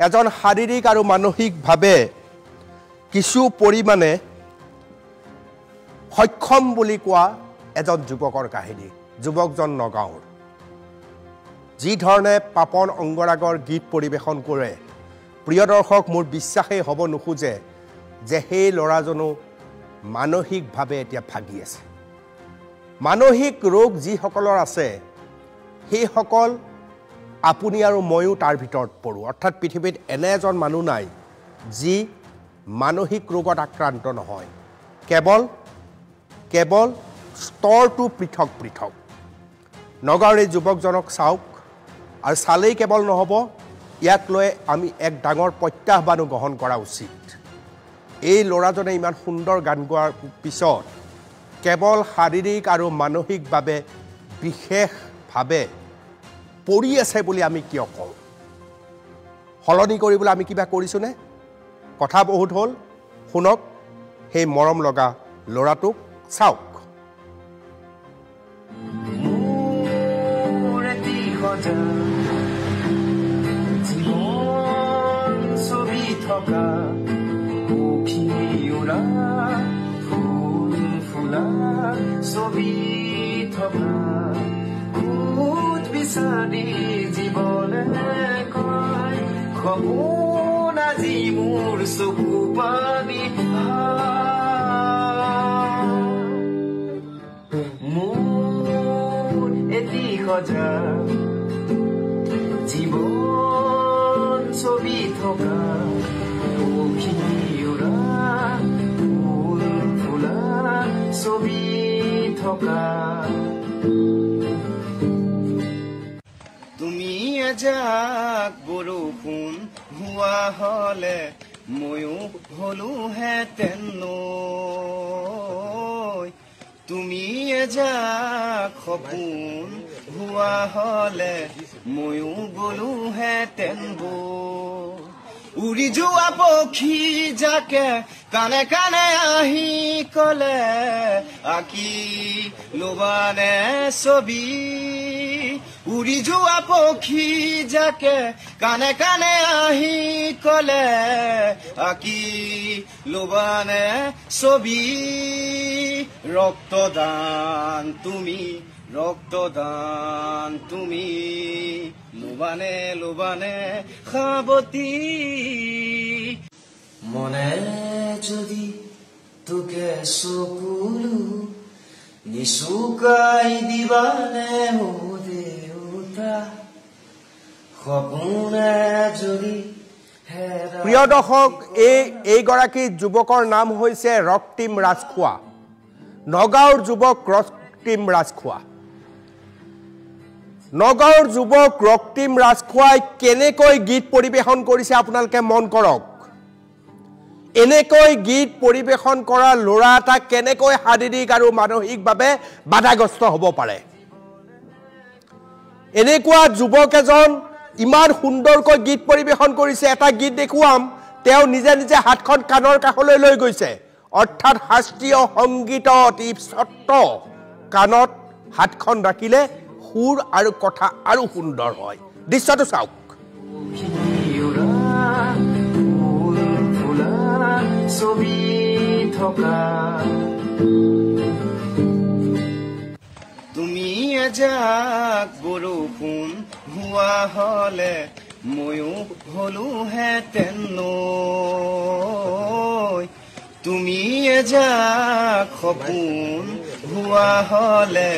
এজন শাৰীৰিক আৰু মানসিকভাৱে কিছু পৰিমাণে সক্ষম বুলি কোৱা এজন যুৱকৰ কাহিনী যুৱকজন নগাঁৱৰ যি ধৰণে পাপন অংগৰাগৰ গীত পৰিৱেশন কৰে প্ৰিয় দৰ্শক মোৰ বিশ্বাসেই হ'ব নোখোজে যে সেই ল'ৰাজনো মানসিকভাৱে এতিয়া ভাগি আছে মানসিক ৰোগ যিসকলৰ আছে সেইসকল আপুনি আৰু ময়ো তাৰ ভিতৰত পৰোঁ অৰ্থাৎ পৃথিৱীত এনে এজন মানুহ নাই যি মানসিক ৰোগত আক্ৰান্ত নহয় কেৱল স্তৰটো পৃথক পৃথক নগাঁৱৰ এই যুৱকজনক চাওক আৰু চালেই কেৱল নহ'ব ইয়াক লৈ আমি এক ডাঙৰ প্ৰত্যাহ্বানো গ্ৰহণ কৰা উচিত এই ল'ৰাজনে ইমান সুন্দৰ গান গোৱাৰ পিছত কেৱল শাৰীৰিক আৰু মানসিকভাৱে বিশেষভাৱে পৰি আছে বুলি আমি কিয় কওঁ সলনি কৰিবলৈ আমি কিবা কৰিছোনে কথা বহুত হ'ল শুনক সেই মৰম লগা ল'ৰাটোক চাওক জীৱন ছবি থকা পক্ষীউৰা ফুল ফুলা ছবি থকা খুদ বিচাৰি জীৱনে কয় সপোন আজি মোৰ চকু পানী মোৰ এটি সজা জীৱন ছবি থকা পক্ষীউৰা ফুল ফুলা ছবি থকা তুমি এজাক বৰষুণ হোৱা হলে ময়ো হলোহেঁতেন নৈ তুমি এজাক সপোন হোৱা হলে ময়ো গলোহেঁতেন বৈ উৰি যোৱা পক্ষী যাকে কানে কানে আহি কলে আঁকি লবানে ছবি উৰি যোৱা পক্ষী যাকে কানে কানে আহি কলে আঁকি লবানে ছবি ৰক্তদান তুমি লোবানে সাৱতী মনে যদি তোকে চকুলো নিচুকাই দিবানে ও দেউতা সপোনে যদি প্ৰিয় দৰ্শক এইগৰাকী যুৱকৰ নাম হৈছে ৰক্তিম ৰাজখোৱা নগাঁৱৰ যুৱক ৰক্তিম ৰাজখোৱা নগাঁৱৰ যুৱক ৰক্তিম ৰাজখোৱাই কেনেকৈ গীত পৰিৱেশন কৰিছে আপোনালোকে মন কৰক এনেকৈ গীত পৰিৱেশন কৰা ল'ৰা এটা কেনেকৈ শাৰীৰিক আৰু মানসিকভাৱে বাধাগ্ৰস্ত হ'ব পাৰে এনেকুৱা যুৱক এজন ইমান সুন্দৰকৈ গীত পৰিৱেশন কৰিছে এটা গীত দেখুৱাম তেওঁ নিজে নিজে হাতখন কাণৰ কাষলৈ লৈ গৈছে অৰ্থাৎ শাস্ত্ৰীয় সংগীতত ই সত্য কাণত হাতখন ৰাখিলে সুৰ আৰু কথা আৰু সুন্দৰ হয় দৃশ্যটো চাওক ছবি থকা তুমি এজাক বৰষুণ হোৱা হলে ময়ো হলোহেঁতেন নৈ তুমি এজাক সপোন হোৱা হলে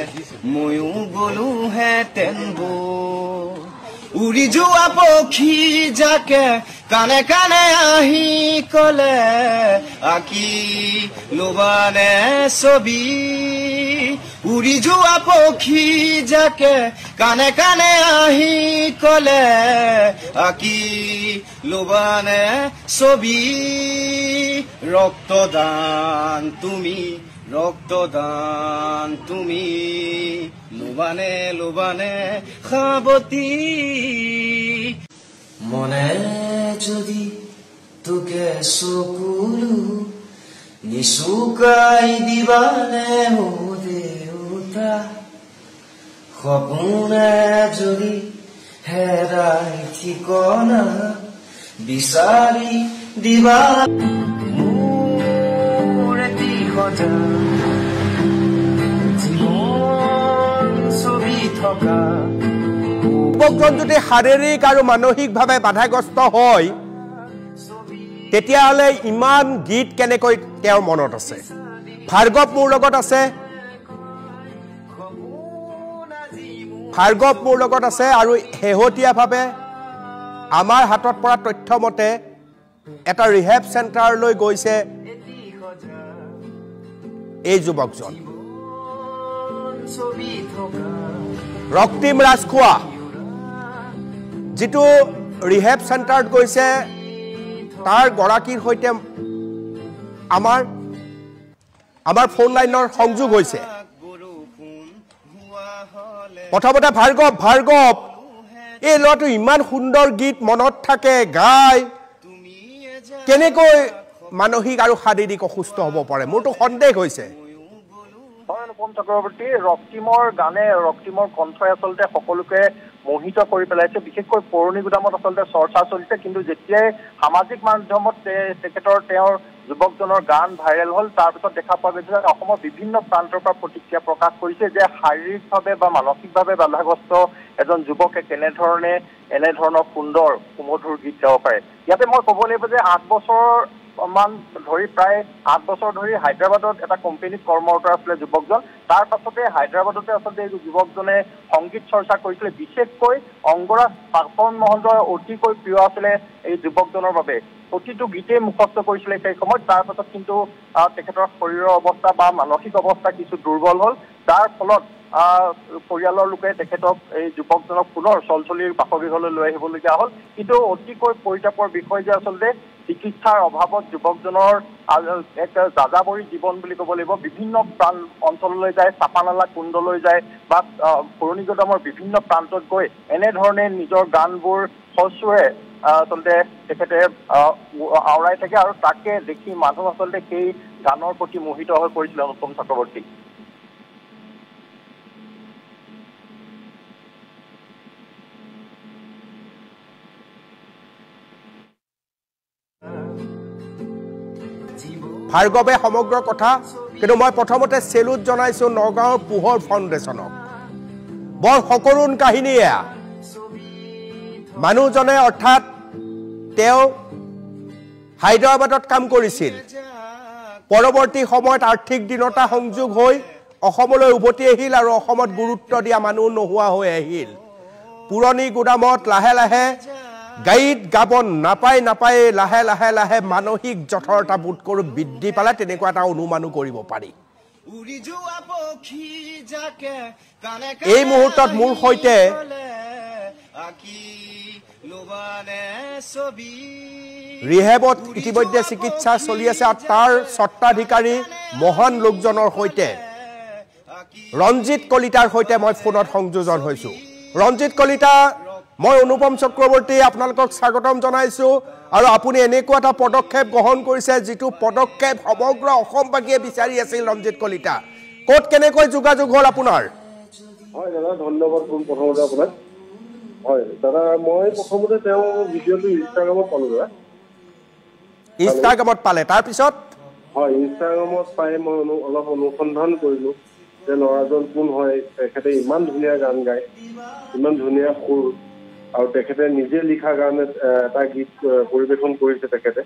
ময়ো গলোহেঁতেন বৈ উৰি যোৱা পক্ষী যাকে কানে কানে আহি কলে আঁকি লবানে ছবি উৰি যোৱা পক্ষী যাকে কানে কানে আহি কলে আঁকি লবানে ছবি ৰক্তদান তুমি লোবানে সাৱতী মনে যদি তোকে চকুলো নিচুকাই দিবানে ও দেউতা সপোনে যদি হেৰাই ঠিকনা বিচাৰি দিবা মোৰ এটি সজা জীৱন ছবি থকা যুৱকজন যদি শাৰীৰিক আৰু মানসিকভাৱে বাধাগ্ৰস্ত হয় তেতিয়াহ'লে ইমান গীত কেনেকৈ তেওঁৰ মনত আছে ভাৰ্গৱ মোৰ লগত আছে আৰু শেহতীয়াভাৱে আমাৰ হাতত পৰা তথ্য মতে এটা ৰিহেব চেণ্টাৰলৈ গৈছে এই যুৱকজন ৰক্তিম ৰাজখোৱা যিটো ৰিহেব চেণ্টাৰত গৈছে তাৰ গৰাকীৰ সৈতে আমাৰ ফোন লাইনৰ সংযোগ হৈছে প্ৰথমতে ভাৰ্গৱ এই ল'ৰাটো ইমান সুন্দৰ গীত মনত থাকে গায় কেনেকৈ মানসিক আৰু শাৰীৰিক অসুস্থ হ'ব পাৰে মোৰতো সন্দেহ হৈছে অনুপম চক্ৰৱৰ্তী ৰক্তিমৰ কণ্ঠই আচলতে সকলোকে মোহিত কৰি পেলাইছে বিশেষকৈ পুৰণি গুদামত আচলতে চৰ্চা চলিছে কিন্তু যেতিয়াই সামাজিক মাধ্যমত তেওঁৰ যুৱকজনৰ গান ভাইৰেল হ'ল তাৰপিছত দেখা পোৱা গৈছে যে অসমৰ বিভিন্ন প্ৰান্তৰ পৰা প্ৰতিক্ৰিয়া প্ৰকাশ কৰিছে যে শাৰীৰিকভাৱে বা মানসিকভাৱে বাধাগ্ৰস্ত এজন যুৱকে এনেধৰণৰ সুন্দৰ সুমধুৰ গীত গাব পাৰে ইয়াতে মই ক'ব লাগিব যে 8 বছৰ প্ৰায় 8 বছৰ ধৰি হায়দৰাবাদত এটা কোম্পানীত কৰ্মৰত আছিলে যুৱকজন তাৰ পাছতে হায়দৰাবাদতে আচলতে এই যুৱকজনে সংগীত চৰ্চা কৰিছিলে বিশেষকৈ অংগৰাজ পাপন মহন্তৰ অতিকৈ প্ৰিয় আছিলে এই যুৱকজনৰ বাবে প্ৰতিটো গীতেই মুখস্থ কৰিছিলে সেই সময়ত তাৰ পাছত কিন্তু তেখেতৰ শৰীৰৰ অৱস্থা বা মানসিক অৱস্থা কিছু দুৰ্বল হ'ল যাৰ ফলত পৰিয়ালৰ লোকে তেখেতক এই যুৱকজনক পুনৰ চলচলিৰ বাসগৃহলৈ লৈ আহিবলগীয়া হ'ল কিন্তু অতিকৈ পৰিতাপৰ বিষয় যে আচলতে চিকিৎসাৰ অভাৱত যুৱকজনৰ এক যাযাবৰী জীৱন বুলি ক'ব লাগিব বিভিন্ন প্ৰাণ অঞ্চললৈ যায় চাপানালা কুণ্ডলৈ যায় বা পুৰণি গুদামৰ বিভিন্ন প্ৰান্তত গৈ এনেধৰণে নিজৰ গানবোৰ সচুৰে আচলতে তেখেতে আওৰাই থাকে আৰু তাকে দেখি মানুহ আচলতে সেই গানৰ প্ৰতি মোহিত হৈ পৰিছিল অনুপম চক্ৰৱৰ্তী ভাৰ্গৱে সমগ্ৰ কথা কিন্তু মই প্ৰথমতে চেলুট জনাইছো নগাঁৱৰ পোহৰ ফাউণ্ডেশ্যনক বৰ সকৰুণ কাহিনী এয়া মানুহজনে অৰ্থাৎ তেওঁ হায়দৰাবাদত কাম কৰিছিল পৰৱৰ্তী সময়ত আৰ্থিক দিনতা সংযোগ হৈ অসমলৈ উভতি আহিল আৰু অসমত গুৰুত্ব দিয়া মানুহ নোহোৱা হৈ আহিল পুৰণি গুদামত লাহে লাহে গাইড গাবন নাপায় লাহে মানসিক জঠৰতা বোধ কৰো বৃদ্ধি পালে তেনেকুৱা এটা অনুমানো কৰিব পাৰি এই মুহূৰ্তত মোৰ সৈতে ৰিহেবত ইতিমধ্যে চিকিৎসা চলি আছে আৰু তাৰ স্বত্বাধিকাৰী মহান লোকজনৰ সৈতে ৰঞ্জিত কলিতাৰ সৈতে মই ফোনত সংযোজন হৈছো ৰঞ্জিত কলিতা মই অনুপম চক্ৰৱৰ্তী আপোনালোকক স্বাগতম জনাইছো আৰু আপুনি এনেকুৱা এটা পদক্ষেপ গ্ৰহণ কৰিছে যিটো পদক্ষেপ সমগ্ৰ অসমবাসীয়ে বিচাৰি আছিল ৰঞ্জিত কলিতা ক'ত কেনেকৈ যোগাযোগ হ'ল আপোনাৰ হয় দাদা ধন্যবাদ প্ৰথমতে আপোনাক হয় দাদা মই প্ৰথমতে তেওঁ ভিডিঅ'টো ইনষ্টাগ্ৰামত পালে তাৰপিছত হয় ইনষ্টাগ্ৰামত পাই মই অলপ অনুসন্ধান কৰিলো যে ল'ৰাজন কোন হয় তেখেতে ইমান ধুনীয়া গান গায় ইমান ধুনীয়া সুৰ আৰু তেখেতে নিজে লিখা গান এটা গীত পৰিৱেশন কৰিছে তেখেতে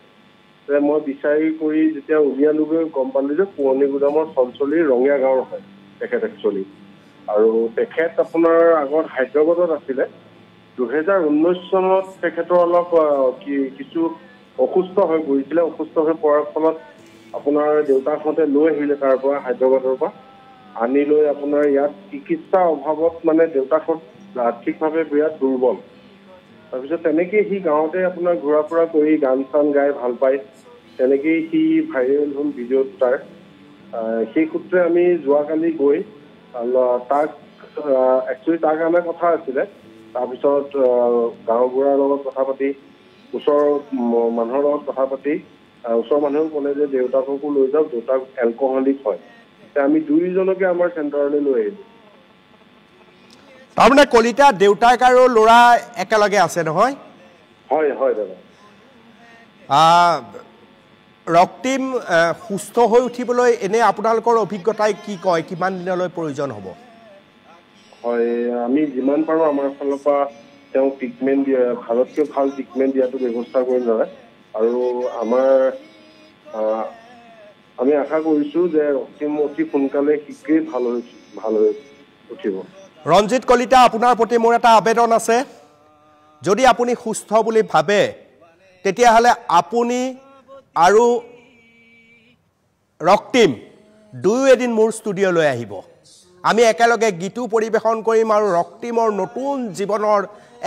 মই বিচাৰি কৰি যেতিয়া উলিয়ালোগৈ গম পালো যে পুৰণি গুদামৰ চলচলিৰ ৰঙীয়া গাঁৱৰ হয় তেখেত একচুৱেলি আৰু তেখেত আপোনাৰ আগত হায়দৰাবাদত আছিলে 2019 চনত তেখেতৰ অলপ কিছু অসুস্থ হৈ পৰিছিলে অসুস্থ হৈ পৰাৰ ফলত আপোনাৰ দেউতাকহঁতে লৈ আহিলে তাৰ পৰা হায়দৰাবাদৰ পৰা আনি লৈ আপোনাৰ ইয়াত চিকিৎসাৰ অভাৱত মানে দেউতাকহঁত আৰ্থিকভাৱে বিৰাট দুৰ্বল তাৰপিছত তেনেকেই সি গাঁৱতে আপোনাৰ ঘূৰা ফুৰা কৰি গান চান গাই ভাল পায় তেনেকেই সি ভাইৰেল হ'ল ভিডিঅ'ত তাৰ সেই সূত্ৰে আমি যোৱাকালি গৈ তাক একচুৱেলি তাৰ কাৰণে কথা আছিলে তাৰপিছত গাঁওবুঢ়াৰ লগত কথা পাতি ওচৰৰ মানুহৰ লগত কথা পাতি ওচৰৰ মানুহেও ক'লে যে দেউতাককো লৈ যাওক দেউতাক এলকহলিক হয় আমি দুইজনকে আমাৰ চেণ্টাৰলৈ লৈ আহিলোঁ তাৰমানে কলিতা দেউতাক আৰু ল'ৰা একেলগে আছে নহয় হয় হয় দাদা ৰক্তিম সুস্থ হৈ উঠিবলৈ এনে আপোনালোকৰ অভিজ্ঞতাই কি কয় কিমান দিনলৈ প্ৰয়োজন হ'ব হয় আমি যিমান পাৰো আমাৰ ফালৰ পৰা তেওঁ ট্ৰিটমেণ্ট দিয়া ভালতকৈ ভাল ট্ৰিটমেণ্ট দিয়াটো ব্যৱস্থা কৰিম দাদা আৰু আমাৰ আমি আশা কৰিছোঁ যে ৰক্তিম অতি সোনকালে শীঘ্ৰেই ভাল হৈ উঠিব ৰঞ্জিত কলিতা আপোনাৰ প্ৰতি মোৰ এটা আবেদন আছে যদি আপুনি সুস্থ বুলি ভাবে তেতিয়াহ'লে আপুনি আৰু ৰক্তিম দুয়ো এদিন মোৰ ষ্টুডিঅ'লৈ আহিব আমি একেলগে গীতো পৰিৱেশন কৰিম আৰু ৰক্তিমৰ নতুন জীৱনৰ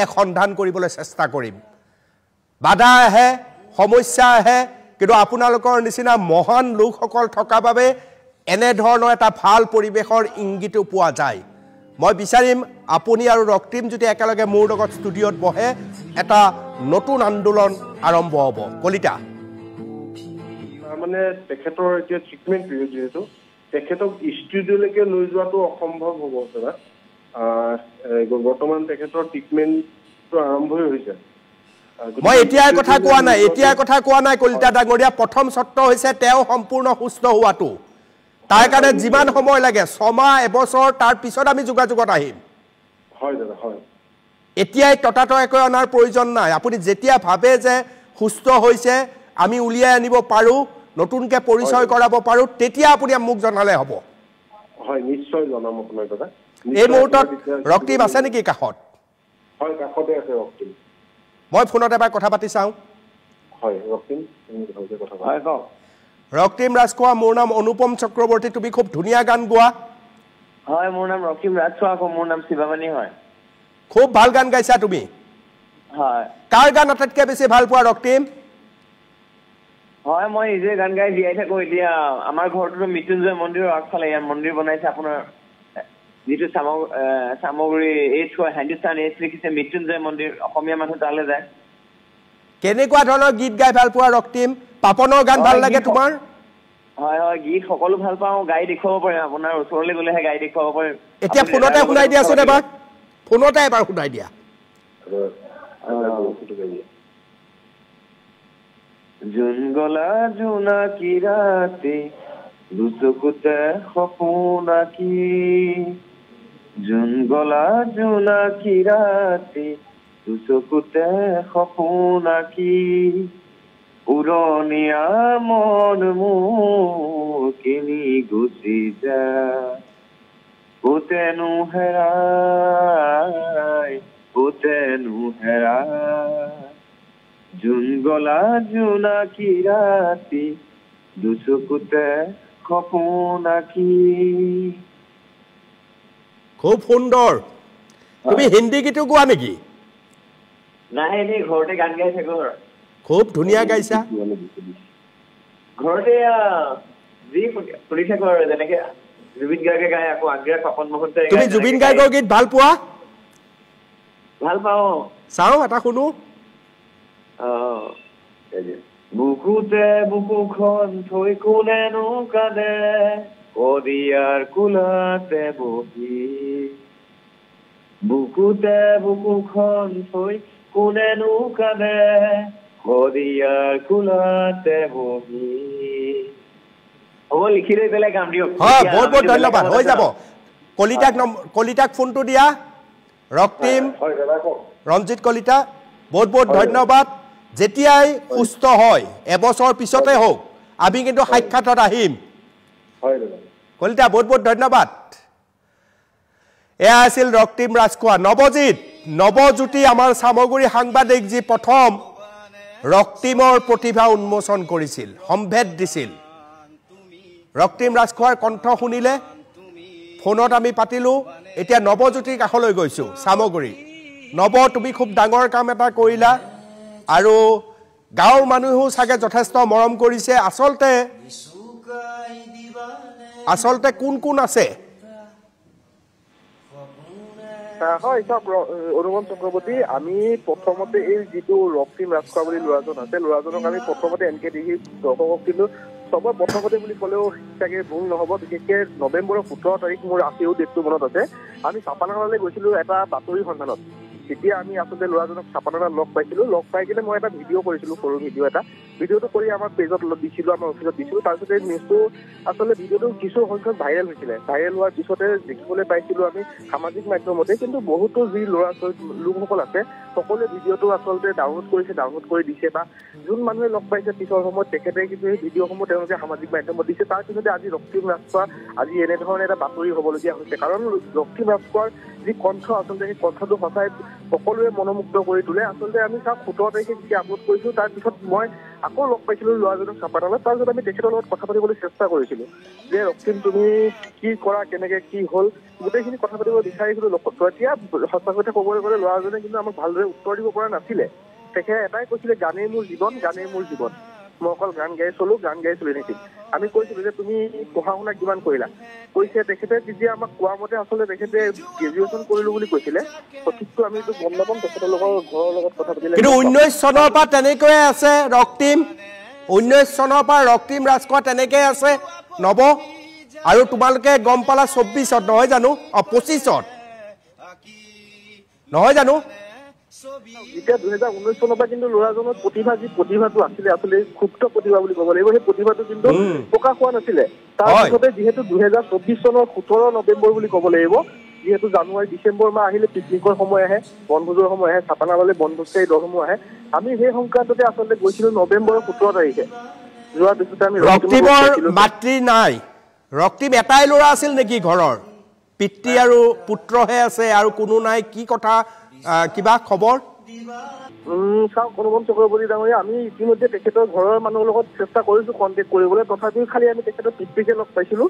এক সন্ধান কৰিবলৈ চেষ্টা কৰিম বাধা আহে সমস্যা আহে কিন্তু আপোনালোকৰ নিচিনা মহান লোকসকল থকা বাবে এনেধৰণৰ এটা ভাল পৰিৱেশৰ ইংগিতো পোৱা যায় মই বিচাৰিম আপুনি আৰু ৰক্তিম যদি একেলগে মোৰ লগত ষ্টুডিঅ'ত বহে এটা নতুন আন্দোলন আৰম্ভ হ'ব কলিতা মানে তেখেতৰ এতিয়া ট্ৰিটমেণ্ট পিৰিয়ড যিহেতু তেখেতক ষ্টুডিঅ'লৈকে লৈ যোৱাটো অসম্ভৱ হ'ব দাদা বৰ্তমান তেখেতৰ ট্ৰিটমেণ্টটো আৰম্ভই হৈছে মই এতিয়াৰ কথা কোৱা নাই কলিতা ডাঙৰীয়া প্ৰথম চৰ্ত হৈছে তেওঁ সম্পূৰ্ণ সুস্থ হোৱাটো তাৰ কাৰণে যিমান সময় লাগে 6 মাহ এবছৰ তাৰ পিছত আমি যোগাযোগত আহিম হয় দাদা হয় এতিয়াই ততাতয়াকৈ অনাৰ প্ৰয়োজন নাই আপুনি যেতিয়া ভাবে যে সুস্থ হৈছে আমি উলিয়াই আনিব পাৰোঁ নতুনকৈ পৰিচয় কৰাব পাৰোঁ তেতিয়া আপুনি মোক জনালে হ'ব হয় নিশ্চয় জনাম আপোনাক দাদা এই মুহূৰ্তত ৰক্তিম আছে নেকি কাষত হয় কাষতে আছে ৰক্তিম মই ফোনত এবাৰ কথা পাতি চাওঁ হয় ৰক্তিম ভালকৈ কথা হয় কওক ৰক্তিম ৰাজখোৱা মোৰ নাম অনুপম চক্ৰৱৰ্তী তুমি খুব ধুনীয়া গান গোৱা হয় মোৰ নাম ৰক্তিম ৰাজখোৱা মোৰ নাম শিৱাবানী হয় খুব ভাল গান গাইছা তুমি হয় কাৰ গান আটাইতকৈ বেছি ভাল পোৱা ৰক্তিম হয় মই নিজে গান গাই জীয়াই থাকোঁ এতিয়া আমাৰ ঘৰটোতো মৃত্যুঞ্জয় মন্দিৰৰ আগফালে ইয়াৰ মন্দিৰ বনাইছে আপোনাৰ যিটো সামগ্ৰী এইচ হয় হিন্দুস্তান এইচ লিখিছে মৃত্যুঞ্জয় মন্দিৰ অসমীয়া মানুহ তালৈ যায় কেনেকুৱা ধৰণৰ গীত গাই ভাল পোৱা ৰক্তিম পাপনৰ গান ভাল লাগে তোমাৰ হয় হয় গীত সকলো ভাল পাওঁ গাই দেখুৱাব পাৰিম আপোনাৰ ওচৰলৈ গ'লেহে গাই দেখুৱাব পাৰিম এতিয়া ফোনতে শুনাই দিয়াচোন এবাৰ ফোনতে এবাৰ শুনাই দিয়া জোন গলা জোনাকী ৰাতি দুচকুতে সপোন আঁকি জোন গলা জোনাকী ৰাতি দুচকুতে সপোন আঁকি উৰণীয়া মন মোৰ কিনি গুচি যা পুতেনো হেৰাই জোন গলা জোনাকী ৰাতি দুচকুতে সপোন আঁকি খুব সুন্দৰ তুমি হিন্দী গীতো গোৱা নেকি নাই এনেই ঘৰতে গান গাই থাকো খুব ধুনীয়া গাইছা ঘৰতে যি শুনি থাকো আৰু যেনেকে জুবিন গাৰ্গে গাই আকৌ আগ্ৰা পাপন মহন্ত তুমি জুবিন গাৰ্গৰ গীত ভাল পোৱা ভাল পাওঁ চাওঁ এটা শুনো বুকুতে বুকুখন থৈ কোনেনো কান্দে কদিয়াৰ কোলাতে বহি বুকুতে বুকুখন থৈ কোনেনো কান্দে কদিয়াৰ কোলাতে বহি হ'ব লিখি লৈ পেলাই গাম দিয়ক হয় বহুত বহুত ধন্যবাদ হৈ যাব কলিতাক ফোনটো দিয়া ৰক্তিম ৰঞ্জিত কলিতা বহুত বহুত ধন্যবাদ যেতিয়াই সুস্থ হয় এবছৰ পিছতে হওক আমি কিন্তু সাক্ষাতত আহিম কলিতা বহুত বহুত ধন্যবাদ এয়া আছিল ৰক্তিম ৰাজখোৱা নৱজ্যোতি আমাৰ সামগ্ৰী সাংবাদিক যি প্ৰথম ৰক্তিমৰ প্ৰতিভা উন্মোচন কৰিছিল সম্ভেদ দিছিল ৰক্তিম ৰাজখোৱাৰ কণ্ঠ শুনিলে ফোনত আমি পাতিলোঁ এতিয়া নৱজ্যোতিৰ কাষলৈ গৈছোঁ সামগ্ৰী তুমি খুব ডাঙৰ কাম এটা কৰিলা আৰু গাঁৱৰ মানুহেও চাগে যথেষ্ট মৰম কৰিছে আচলতে কোন আছে হয় চাওক অনুপম চক্ৰৱৰ্তী আমি প্ৰথমতে এই যিটো ৰক্তিম ৰাজখোৱা বুলি ল'ৰাজন আছে ল'ৰাজনক আমি প্ৰথমতে এনকে ডিগ্ৰী দৰ্শকক কিন্তু চবৰ প্ৰথমতে বুলি ক'লেও চাগে ভুল নহ'ব বিশেষকৈ নৱেম্বৰৰ 17 তাৰিখ মোৰ আছেও ডেটটো মনত আছে আমি চাপানাগাঁৱলৈ গৈছিলোঁ এটা বাতৰি সন্ধানত তেতিয়া আমি আচলতে ল'ৰাজনক চাপানাত লগ পাইছিলো। লগ পাই কিনে মই এটা ভিডিঅ' কৰিছিলো, সৰু ভিডিঅ' এটা। ভিডিঅ'টো কৰি আমাৰ পেজত দিছিলো, আমাৰ অফিচত দিছিলো। তাৰপিছতে নিউজটো আচলতে ভিডিঅ'টো কিছু সংখ্যক ভাইৰেল হৈছিলে। ভাইৰেল হোৱাৰ পিছতে দেখিবলৈ পাইছিলো আমি সামাজিক মাধ্যমতে, কিন্তু বহুতো যি ল'ৰা লোকসকল আছে সকলোৱে ভিডিঅ'টো আচলতে ডাউনলোড কৰি দিছে, বা যোন মানুহে লগ পাইছে পিছৰ সময়ত তেখেতে কিন্তু এই ভিডিঅ'সমূহ তেওঁলোকে সামাজিক মাধ্যমত দিছে। তাৰ পিছতে আজি ৰক্তিম ৰাজখোৱা আজি এনেধৰণে এটা বাতৰি হ'বলগীয়া হৈছে। কাৰণ ৰক্তিম ৰাজখোৱাৰ যি কণ্ঠ আচলতে সেই কণ্ঠটো সঁচাই সকলোৱে মনোমুগ্ধ কৰি তোলে। আচলতে আমি তাক 17 তাৰিখে যেতিয়া আপলোড কৰিছো, তাৰপিছত মই আকৌ লগ পাইছিলো ল'ৰাজনক চাপানালত। তাৰপিছত আমি তেখেতৰ লগত কথা পাতিবলৈ চেষ্টা কৰিছিলো যে ৰক্তিম তুমি কি কৰা, কেনেকে কি হ'ল, গোটেইখিনি কথা পাতিব বিচাৰিছিলো। এতিয়া সঁচা কথা ক'বলৈ গ'লে ল'ৰাজনে কিন্তু আমাক ভালদৰে উত্তৰ দিব পৰা নাছিলে। তেখেতে এটাই কৈছিলে, গানেই মোৰ জীৱন, গানেই মোৰ জীৱন, মই অকল গান গাই চলি থাকিম। আমি কৈছিলো যে তুমি পঢ়া শুনা কিমান কৰিলা, কৈছে তেখেতে তেতিয়া আমাক কোৱা মতে আচলতে তেখেতে গ্ৰেজুৱেশ্যন কৰিলো বুলি কৈছিলে। সঠিকটো আমি এইটো গম নাপাম, তেখেতৰ ঘৰৰ লগত কথা পাতিলে। কিন্তু 19 চনৰ পৰা তেনেকৈয়ে আছে ৰক্তিম, 19 চনৰ পৰা ৰক্তিম ৰাজখোৱা তেনেকৈ আছে নৱ। আৰু তোমালোকে গম পালা 24ত নহয় জানো, 25ত নহয় জানো? এতিয়া 2019 চনৰ পৰা কিন্তু ল'ৰাজনৰ প্ৰতিভাটো আছিলে, আচলতে ক্ষুপ্ত প্ৰতিভা বুলি ক'ব লাগিব, সেই প্ৰতিভাটো কিন্তু প্ৰকাশ হোৱা নাছিলে। তাৰপিছতে যিহেতু 2024 চনৰ 17 নৱেম্বৰ বুলি ক'ব লাগিব, যিহেতু জানুৱাৰী ডিচেম্বৰ মাহ আহিলে পিকনিকৰ সময় আহে, বনভোজৰ সময় আহে, চাপানালৈ বনভোজকাৰী দলসমূহ আহে। আমি সেই সংক্ৰান্ততে আচলতে গৈছিলো নৱেম্বৰৰ 17 তাৰিখে। যোৱাৰ পিছতে আমি ৰক্তিমৰ মাতৃ নাই, ৰক্তিম এটাই ল'ৰা আছিল নেকি ঘৰৰ? পিতৃ আৰু পুত্ৰহে আছে আৰু কোনো নাই, কি কথা কিবা খবৰ? চাওক অনুপম চক্ৰৱৰ্তী ডাঙৰীয়া, আমি ইতিমধ্যে তেখেতৰ ঘৰৰ মানুহৰ লগত চেষ্টা কৰিছো কণ্টেক্ট কৰিবলৈ, তথাপিও খালি আমি তেখেতৰ পিতৃকে লগ পাইছিলো।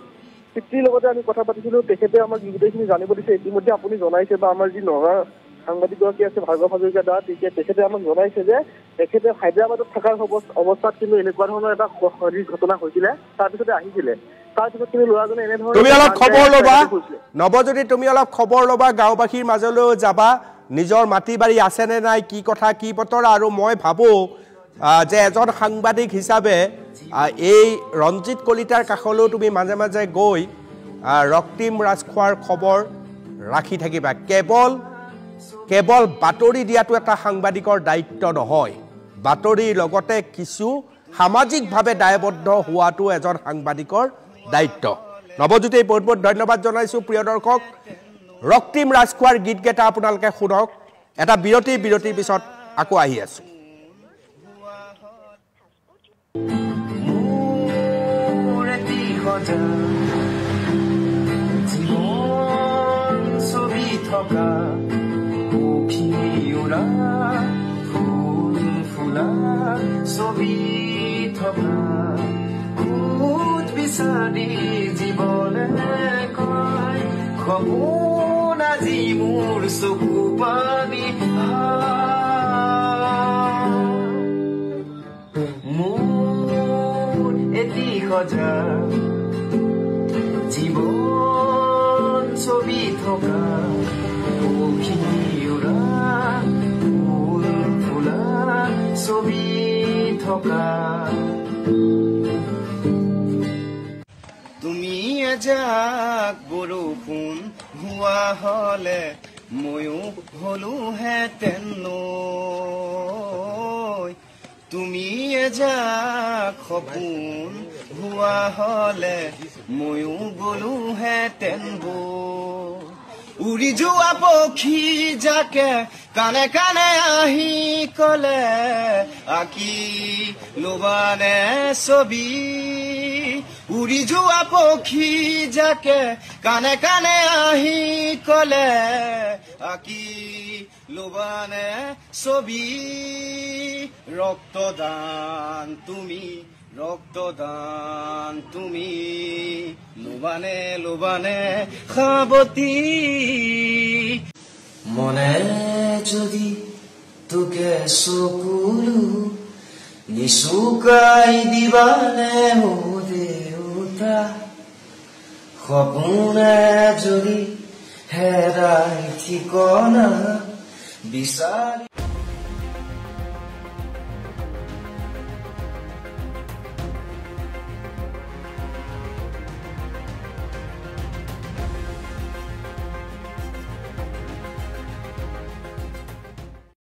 পিতৃৰ লগতে আমি কথা পাতিছিলো, তেখেতে আমাক গোটেইখিনি জানিব দিছে। ইতিমধ্যে আপুনি জনাইছে, বা আমাৰ যি নগাঁৱৰ সাংবাদিকগৰাকী আছে ভাৰ্গৱ হাজৰিকা দা, তেখেতে আমাক জনাইছে যে তেখেতে হায়দৰাবাদত থকাৰ অৱস্থাত কিন্তু এনেকুৱা ধৰণৰ এটা ঘটনা হৈছিলে, তাৰপিছতে আহিছিলে। তাৰপিছত কিন্তু ল'ৰাজনে এনেধৰণে তুমি অলপ খবৰ ল'বা নৱজ্যোতি, তুমি অলপ খবৰ ল'বা, গাঁওবাসীৰ মাজলৈ যাবা, নিজৰ মাটি বাৰী আছেনে নাই, কি কথা কি বতৰা। আৰু মই ভাবোঁ যে এজন সাংবাদিক হিচাপে এই ৰঞ্জিত কলিতাৰ কাষলৈও তুমি মাজে মাজে গৈ ৰক্তিম ৰাজখোৱাৰ খবৰ ৰাখি থাকিবা। কেৱল বাতৰি দিয়াটো এটা সাংবাদিকৰ দায়িত্ব নহয়, বাতৰিৰ লগতে কিছু সামাজিকভাৱে দায়বদ্ধ হোৱাটো এজন সাংবাদিকৰ দায়িত্ব। নৱজ্যোতি, বহুত বহুত ধন্যবাদ জনাইছোঁ। প্ৰিয় দৰ্শক, ৰক্তিম ৰাজখোৱাৰ গীতকেইটা আপোনালোকে শুনক। এটা বিৰতিৰ পিছত আকৌ আহি আছোঁ। ছবি থকা উৰা ফুল ফুলা ছবি থকা খুদ বিচাৰি জীৱনে কয় সপোন আজি মোৰ চকু পানী মোৰ এটি সজা জীৱন ছবি থকা উৰা ফুল ফুলা ছবি থকা তুমি এজাক বৰষুণ হোৱা হলে ময়ো হলোহেঁতেন নৈ, তুমি এজাক সপোন হোৱা হলে ময়ো গলোহেঁতেন বৈ, উৰি যোৱা পক্ষী যাকে কানে কানে আহি কলে আঁকি লবানে ছবি, উৰি যোৱা পক্ষী যাকে কানে কানে আহি কলে আঁকি লবানে ছবি, ৰক্তদান তুমি লোবানে সাৱতী, মনে যদি তোকে চকুলো নিচুকাই দিবানে ও দেউতা, সপোনে যদি হেৰাই ঠিকনা বিচাৰি